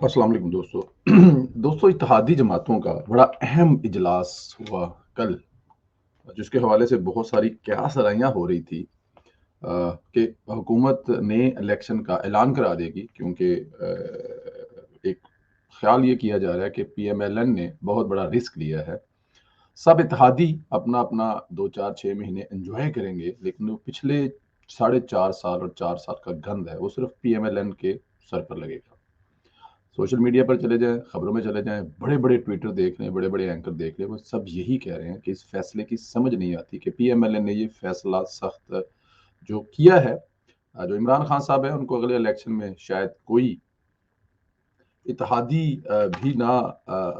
अस्सलाम वालेकुम दोस्तों। दोस्तों, इत्तेहादी जमातों का बड़ा अहम इजलास हुआ कल, जिसके हवाले से बहुत सारी क़यास-आराइयाँ हो रही थी कि हुकूमत ने इलेक्शन का ऐलान करा देगी, क्योंकि एक ख़्याल ये किया जा रहा है कि पीएमएलएन ने बहुत बड़ा रिस्क लिया है। सब इत्तेहादी अपना-अपना 2, 4, 6 महीने एन्जॉय करेंगे, लेकिन वो पिछले साढ़े 4 साल और 4 साल का गंद है, वो सिर्फ़ पीएमएलएन के सर पर लगेगा। सोशल मीडिया पर चले जाएँ, खबरों में चले जाएँ, बड़े-बड़े ट्विटर देख लें, बड़े-बड़े एंकर देख लें, वो सब यही कह रहे हैं कि इस फैसले की समझ नहीं आती कि पीएमएलएन ने ये फैसला सख्त जो किया है, जो इमरान खान साहब हैं, उनको अगले इलेक्शन में शायद कोई इत्तेहादी भी ना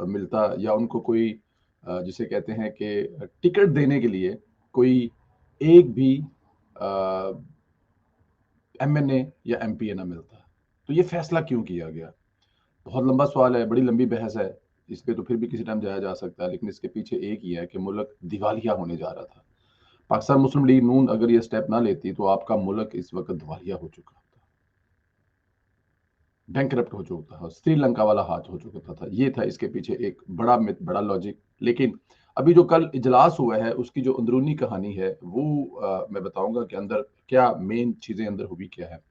मिलता, या उनको कोई जिसे कहते हैं कि टिकट देने के लिए कोई एक भी अ, एमएनए या एमपीए ना मिलता। तो ये फैसला क्यों किया गया? बहुत लंबा सवाल है, बड़ी लंबी बहस है। इस पे तो फिर भी किसी टाइम जाया जा सकता है, लेकिन इसके पीछे एक ही है कि मुल्क दिवालिया होने जा रहा था। पाकिस्तान मुस्लिम लीग नून अगर ये स्टेप ना लेती, तो आपका मुल्क इस वक़्त दिवालिया हो चुका होता, बैंकरप्ट हो चुका था, श्रीलंका वाला हाल हो चुका था। ये था इसके पीछे एक बड़ा मिथ, बड़ा लॉजिक। लेकिन अभी जो कल इजलास हुआ है, उसकी जो अंदरूनी कहानी है, वो मैं बताऊँगा कि अंदर क्या मेन चीज़ें अंदर हुई क्या है।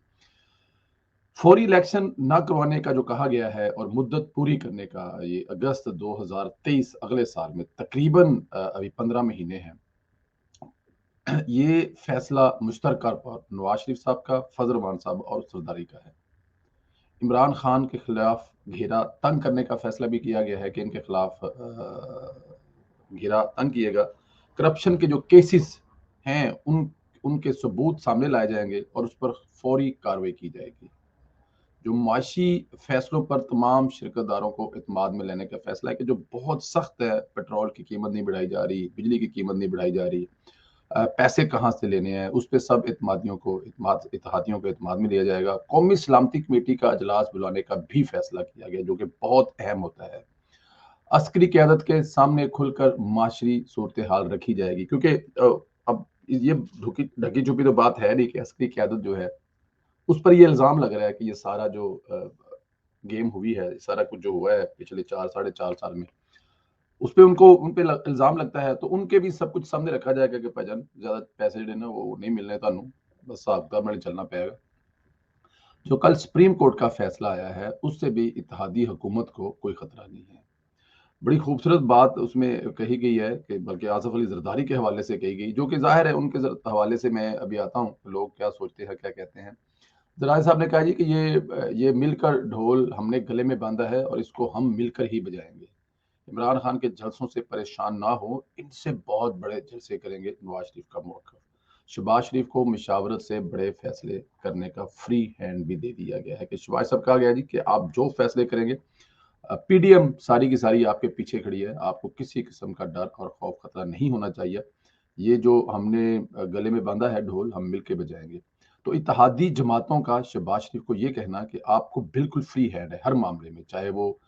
फौरी इलेक्शन ना करवाने का जो कहा गया है और मुद्दत पूरी करने का, ये अगस्त 2023 अगले साल में तकरीबन अभी 15 महीने हैं। ये फैसला मुश्तरका तौर पर नवाज शरीफ साहब का, फजल रहमान साहब और सरदारी का है। इमरान खान के खिलाफ घेरा तंग करने का फैसला भी किया गया है कि इनके खिलाफ घेरा तंग किएगा। करप्शन के जो केसेस हैं, उनके सबूत सामने लाए जाएंगे और उस पर फौरी कार्रवाई की जाएगी। जो मुआशी फैसलों पर तमाम शिरकतदारों को इत्मीनान में लेने का फैसला है कि जो बहुत सख्त है, पेट्रोल की कीमत नहीं बढ़ाई जा रही, बिजली की कीमत नहीं बढ़ाई जा रही, पैसे कहाँ से लेने हैं, उस पे सब इत्तेहादियों को इत्मीनान में लिया जाएगा। कौमी सलामती कमेटी का इजलास बुलाने का भी फैसला किया गया, जो कि बहुत अहम होता है। अस्करी क़यादत के सामने खुलकर माशरी सूरत हाल रखी जाएगी, क्योंकि अब ये ढकी-छुपी तो बात है नहीं कि अस्करी क़यादत जो है, उस पर ये इल्ज़ाम लग रहा है कि ये सारा जो गेम हुई है, सारा कुछ जो हुआ है पिछले 4 साढ़े 4 साल में, उस पे उन पे इल्ज़ाम लगता है, तो उनके भी सब कुछ सामने रखा जाएगा कि भाईजान ज़्यादा पैसे जिहड़े ने वो नहीं मिलने तुहानू, बस हिसाब-किताब नाल चलना पड़ेगा। जो कल सुप्रीम कोर्ट का फैसला आया है, उससे भी इत्तेहादी हुकूमत को कोई खतरा नहीं है। बड़ी खूबसूरत बात उसमें कही गई है कि बल्कि आसिफ अली जरदारी के हवाले से कही गई, जो कि ज़ाहिर है उनके हवाले से मैं अभी आता हूँ, लोग क्या सोचते हैं, क्या कहते हैं। जरदारी साहब ने कहा जी कि ये मिलकर ढोल हमने गले में बाँधा है और इसको हम मिलकर ही बजाएँगे। इमरान खान के जलसों से परेशान ना हो, इनसे बहुत बड़े जलसे करेंगे नवाज शरीफ का मौक़िफ़। शहबाज शरीफ को मशावरत से बड़े फैसले करने का फ्री हैंड भी दे दिया गया है कि शहबाज साहब कहा गया जी कि आप जो फैसले करेंगे, पीडीएम सारी की सारी आपके पीछे खड़ी है, आपको किसी किस्म का डर और खौफ खतरा नहीं होना चाहिए। ये जो हमने गले में बाँधा है ढोल, हम मिलके बजाएँगे। तो इत्तेहादी जमातों का शहबाज शरीफ को ये कहना कि आपको बिल्कुल फ्री हैंड है हर मामले में, चाहे वो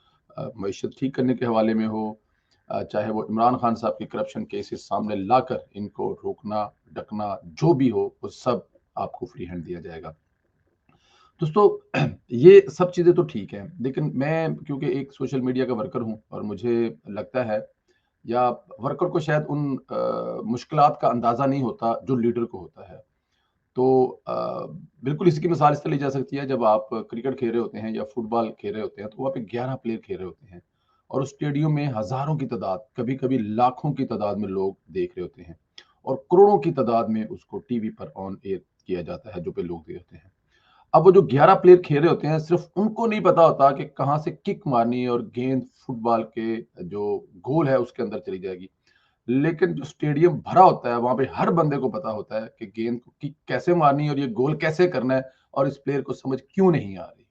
मईशत ठीक करने के हवाले में हो, चाहे वो इमरान खान साहब के करप्शन केसेस सामने लाकर इनको रोकना, ढकना, जो भी हो, वो सब आपको फ्री हैंड दिया जाएगा। दोस्तों, ये सब चीज़ें तो ठीक हैं, लेकिन मैं क्योंकि एक सोशल मीडिया का वर्कर हूँ और मुझे लगता है, या वर्कर को शायद उन मुश्किलात का अंदाज़ा नहीं होता जो लीडर को होता है। तो बिल्कुल इसी की मिसाल इस तरह ली जा सकती है, जब आप क्रिकेट खेल रहे होते हैं या फुटबॉल खेल रहे होते हैं, तो वहाँ पे 11 प्लेयर खेल रहे होते हैं और उस स्टेडियम में हज़ारों की तादाद, कभी-कभी लाखों की तादाद में लोग देख रहे होते हैं और करोड़ों की तादाद में उसको टीवी पर ऑन एयर किया जाता है, जो पे लोग देख रहे हैं। अब वो जो 11 प्लेयर खेल रहे होते हैं, सिर्फ़ उनको नहीं पता होता कि कहाँ से किक मारनी है और गेंद फुटबॉल के जो गोल है उसके अंदर चली जाएगी। लेकिन जो स्टेडियम भरा होता है, वहाँ पे हर बंदे को पता होता है कि गेंद को किक कैसे मारनी है और ये गोल कैसे करना है और इस प्लेयर को समझ क्यों नहीं आ रही।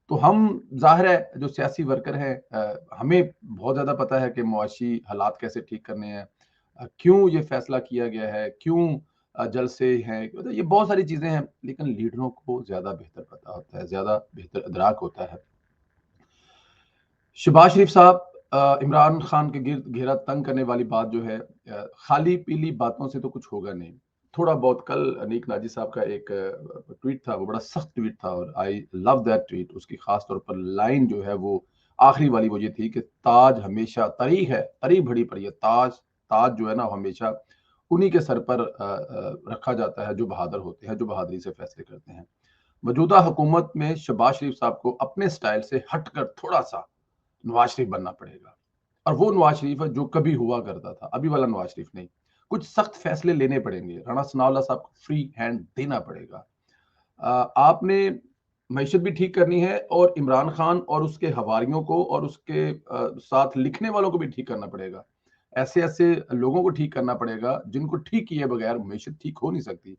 तो हम ज़ाहिर है जो सियासी वर्कर हैं, हमें बहुत ज़्यादा पता है कि मुआशी हालात कैसे ठीक करने हैं, क्यों ये फैसला किया गया है, क्यों जलसे हैं, मतलब ये बहुत सारी चीज़ें हैं, लेकिन लीडरों को ज़्यादा बेहतर पता होता है, ज़्यादा बेहतर इदराक होता है। शहबाज शरीफ साहब इमरान खान के गिर्द घेरा तंग करने वाली बात जो है, खाली-पीली बातों से तो कुछ होगा नहीं। थोड़ा बहुत कल अनीक नाजी साहब का एक ट्वीट था, वो बड़ा सख्त ट्वीट था और आई लव दैट ट्वीट। उसकी खास तौर पर लाइन जो है वो आखिरी वाली वो ये थी कि ताज हमेशा तरी है, तरी भरी पड़ी है, ताज ताज जो है ना हमेशा उन्हीं के सर पर रखा जाता है जो बहादुर होते हैं, जो बहादुरी से फैसले करते हैं। मौजूदा हुकूमत में शहबाज शरीफ साहब को अपने स्टाइल से हटकर थोड़ा सा नवाज शरीफ बनना पड़ेगा, और वो नवाज शरीफ है जो कभी हुआ करता था, अभी वाला नवाज शरीफ नहीं। कुछ सख्त फैसले लेने पड़ेंगे, राणा सनाउल्लाह साहब को फ्री हैंड देना पड़ेगा। आपने मईशत भी ठीक करनी है और इमरान खान और उसके हवारियों को और उसके साथ लिखने वालों को भी ठीक करना पड़ेगा। ऐसे ऐसे लोगों को ठीक करना पड़ेगा जिनको ठीक किए बगैर मईशत ठीक हो नहीं सकती।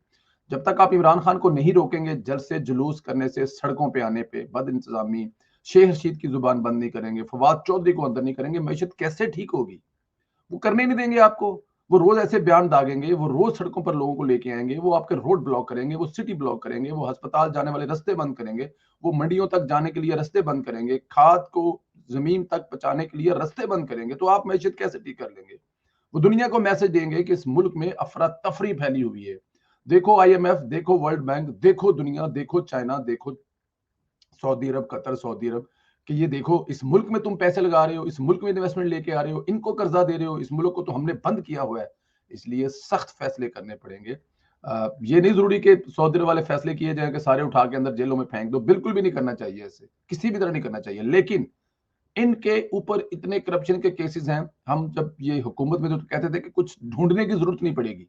जब तक आप इमरान खान को नहीं रोकेंगे जल से जुलूस करने से, सड़कों पे आने पे, बद इंतजामी, शेख रशीद की जुबान बंद नहीं करेंगे, फवाद चौधरी को अंदर नहीं करेंगे, मईशत कैसे ठीक होगी? वो करने नहीं देंगे आपको। वो रोज ऐसे बयान दागेंगे, वो रोज सड़कों पर लोगों को लेके आएंगे, वो आपके रोड ब्लॉक करेंगे, वो सिटी ब्लॉक करेंगे, वो अस्पताल जाने वाले रास्ते बंद करेंगे, वो मंडियों तक जाने के लिए रास्ते बंद करेंगे, खाद को जमीन तक पहुंचाने के लिए रास्ते बंद करेंगे। तो आप मैशत कैसे ठीक कर लेंगे? वो दुनिया को मैसेज देंगे कि इस मुल्क में अफरा तफरी फैली हुई है। देखो आईएमएफ, देखो वर्ल्ड बैंक, देखो दुनिया, देखो चाइना, देखो सऊदी अरब, कतर, सऊदी अरब, कि ये देखो इस मुल्क में तुम पैसे लगा रहे हो, इस मुल्क में इन्वेस्टमेंट लेके आ रहे हो, इनको कर्जा दे रहे हो, इस मुल्क को तो हमने बंद किया हुआ है। इसलिए सख्त फैसले करने पड़ेंगे। ये नहीं जरूरी कि सऊदी अरब वाले फैसले किए जाए कि सारे उठा के अंदर जेलों में फेंक दो, बिल्कुल भी नहीं करना चाहिए, ऐसे किसी भी तरह नहीं करना चाहिए। लेकिन इनके ऊपर इतने करप्शन के केसेस हैं, हम जब ये हुकूमत में तो कहते थे कि कुछ ढूंढने की जरूरत नहीं पड़ेगी,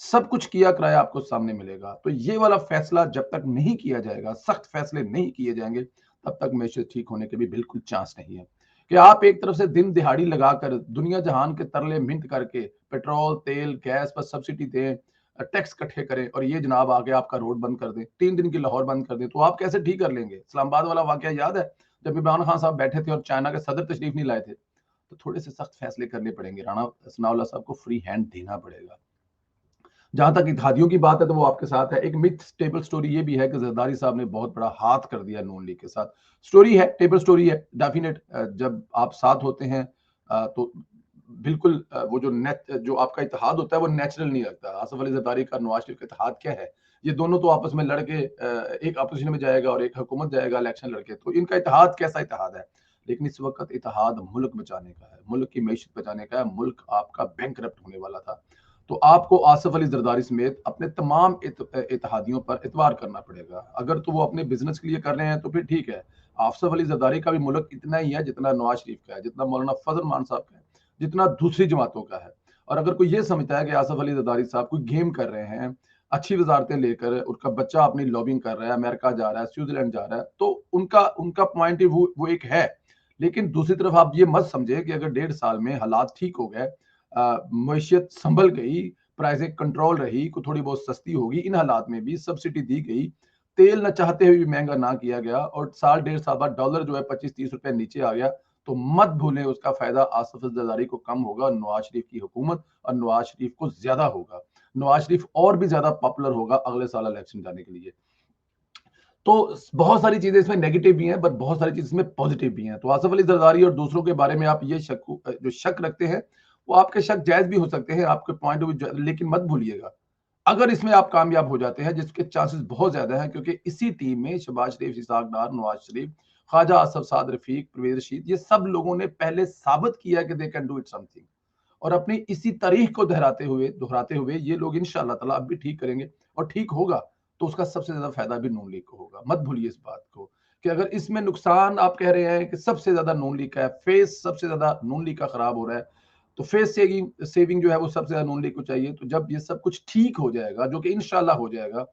सब कुछ किया कराया आपको सामने मिलेगा। तो ये वाला फैसला जब तक नहीं किया जाएगा, सख्त फैसले नहीं किए जाएंगे, तब तक मैशत ठीक होने के भी बिल्कुल चांस नहीं है। कि आप एक तरफ से दिन दिहाड़ी लगाकर दुनिया जहान के तरले मिंट करके पेट्रोल, तेल, गैस पर सब्सिडी दें, टैक्स इकट्ठे करें, और ये जनाब आके आपका रोड बंद कर दें, 3 दिन की लाहौर बंद कर दें, तो आप कैसे ठीक कर लेंगे? इस्लामाबाद वाला वाकया याद है, जब इमरान खान साहब बैठे थे और चाइना के सदर तशरीफ नहीं लाए थे? तो थोड़े से सख्त फैसले करने पड़ेंगे, राणा सनाउल्लाह साहब को फ्री हैंड देना पड़ेगा। जहां तक इत्तेहादियों की बात है तो वो आपके साथ है। एक मिथ टेबल स्टोरी ये भी है कि जरदारी साहब ने बहुत बड़ा हाथ कर दिया नून लीग के साथ। स्टोरी है, टेबल स्टोरी है, डेफिनेट। जब आप साथ होते हैं तो बिल्कुल वो जो आपका इत्तेहाद होता है वो नेचुरल नहीं लगता। आसिफ अली जरदारी का नवाज शरीफ का इत्तेहाद क्या है? ये दोनों तो आपस में लड़के, एक अपोजिशन में जाएगा और एक हुकूमत जाएगा इलेक्शन लड़के, तो इनका इत्तेहाद कैसा इत्तेहाद है? लेकिन इस वक्त इत्तेहाद मुल्क बचाने का है, मुल्क की मईशत बचाने का है। मुल्क आपका बैंक होने वाला था। तो आपको आसिफ अली जरदारी समेत अपने तमाम इत्तेहादियों पर इतवार करना पड़ेगा। अगर तो वो अपने बिजनेस के लिए कर रहे हैं तो फिर ठीक है। आसिफ अली जरदारी का भी मुल्क इतना ही है जितना नवाज शरीफ का है, जितना मौलाना फजल मान साहब का है, जितना दूसरी जमातों का है। और अगर कोई ये समझता है कि आसिफ अली जरदारी साहब कोई गेम कर रहे हैं, अच्छी वजारतें लेकर, उनका बच्चा अपनी लॉबिंग कर रहा है, अमेरिका जा रहा है, स्विट्जरलैंड जा रहा है, तो उनका उनका पॉइंट वो एक है। लेकिन दूसरी तरफ आप ये मत समझे कि अगर 1.5 साल में हालात ठीक हो गए, मैशियत संभल गई, प्राइसें कंट्रोल रही, को थोड़ी बहुत सस्ती होगी, इन हालात में भी सब्सिडी दी गई, तेल न चाहते हुए भी महंगा ना किया गया, और साल 1.5 साल बाद डॉलर जो है 25-30 रुपए नीचे आ गया, तो मत भूलें उसका फायदा आसिफ जरदारी को कम होगा, नवाज शरीफ की हुकूमत और नवाज शरीफ को ज्यादा होगा। नवाज शरीफ और भी ज्यादा पॉपुलर होगा अगले साल इलेक्शन जाने के लिए। तो बहुत सारी चीजें इसमें नेगेटिव भी हैं, बट बहुत सारी चीजें इसमें पॉजिटिव भी हैं। तो आसिफ अली जरदारी और दूसरों के बारे में आप ये जो शक रखते हैं, वो आपके शक जायज भी हो सकते हैं, आपके पॉइंट ऑफ व्यू, लेकिन मत भूलिएगा अगर इसमें आप कामयाब हो जाते हैं, जिसके चांसेस बहुत ज्यादा हैं, क्योंकि इसी टीम में शहबाज शरीफ, इसहाक डार, नवाज शरीफ, ख्वाजा आसफ साद रफीक, परवेज रशीद, ये सब लोगों ने पहले साबित किया कि they can do it something. और अपनी इसी तारीख को दोहराते हुए ये लोग इंशाअल्लाह ताला अब भी ठीक करेंगे, और ठीक होगा तो उसका सबसे ज्यादा फायदा भी नून लीग को होगा। मत भूलिए इस बात को कि अगर इसमें नुकसान आप कह रहे हैं कि सबसे ज्यादा नून लीग का है, फेस सबसे ज्यादा नून लीग का खराब हो रहा है, तो फेस सेविंग जो है वो सबसे ज्यादा नून लीग को चाहिए। तो जब ये सब कुछ ठीक हो जाएगा, जो कि इंशाल्लाह हो जाएगा,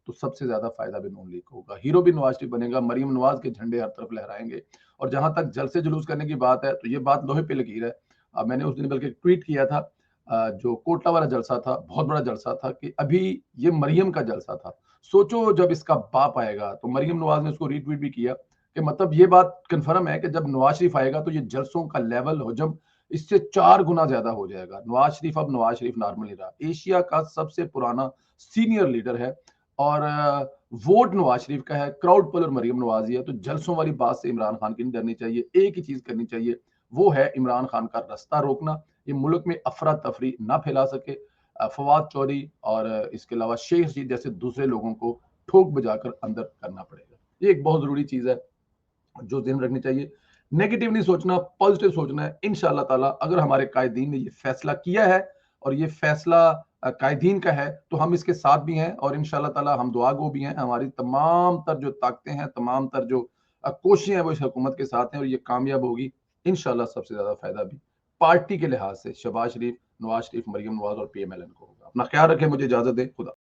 तो सबसे ज्यादा फायदा भी नून लीग को होगा। हीरो भी नवाज शरीफ बनेगा, मरीम नवाज के झंडे हर तरफ लहराएंगे। और जहां तक जलसे जुलूस करने की बात है, तो ये बात लोहे पे लकीर है। मैंने उस दिन बल्कि ट्वीट किया था, जो कोटला वाला जलसा था, बहुत बड़ा जलसा था, कि अभी ये मरियम का जलसा था। सोचो जब इसका बाप आएगा, तो मरियम नवाज ने उसको रीट्वीट भी किया कि मतलब ये बात कंफर्म है कि जब नवाज शरीफ आएगा तो ये जलसों का लेवल हो, जब इससे 4 गुना ज्यादा हो जाएगा। नवाज शरीफ अब नवाज शरीफ नॉर्मल नहीं रहा, एशिया का सबसे पुराना सीनियर लीडर है, और वोट नवाज शरीफ का है, क्राउड पुलर मरियम नवाज ही है। तो जलसों वाली बात से इमरान खान की नहीं डरनी चाहिए, एक ही चीज करनी चाहिए, वो है इमरान खान का रास्ता रोकना, ये मुल्क में अफरा तफरी ना फैला सके। फवाद चौधरी और इसके अलावा शेख रशीद जैसे दूसरे लोगों को ठोक बजाकर अंदर करना पड़ेगा। ये एक बहुत ज़रूरी चीज़ है जो ध्यान रखनी चाहिए। नेगेटिव नहीं सोचना, पॉजिटिव सोचना है। इंशाअल्लाह ताला अगर हमारे कायदीन ने ये फैसला किया है और ये फैसला कायदीन का है, तो हम इसके साथ भी हैं और इंशाअल्लाह ताला हम दुआ गो भी हैं। हमारी तमाम तर जो ताकतें हैं, तमाम तर जो कोशिशें हैं वो इस हुकूमत के साथ हैं और ये कामयाब होगी। इंशाअल्लाह सबसे ज़्यादा फ़ायदा भी पार्टी के लिहाज से शहबाज शरीफ, नवाज़ शरीफ, मरियम नवाज़ और पीएमएलएन को होगा। अपना ख्याल रखें, मुझे इजाज़त दें। खुदा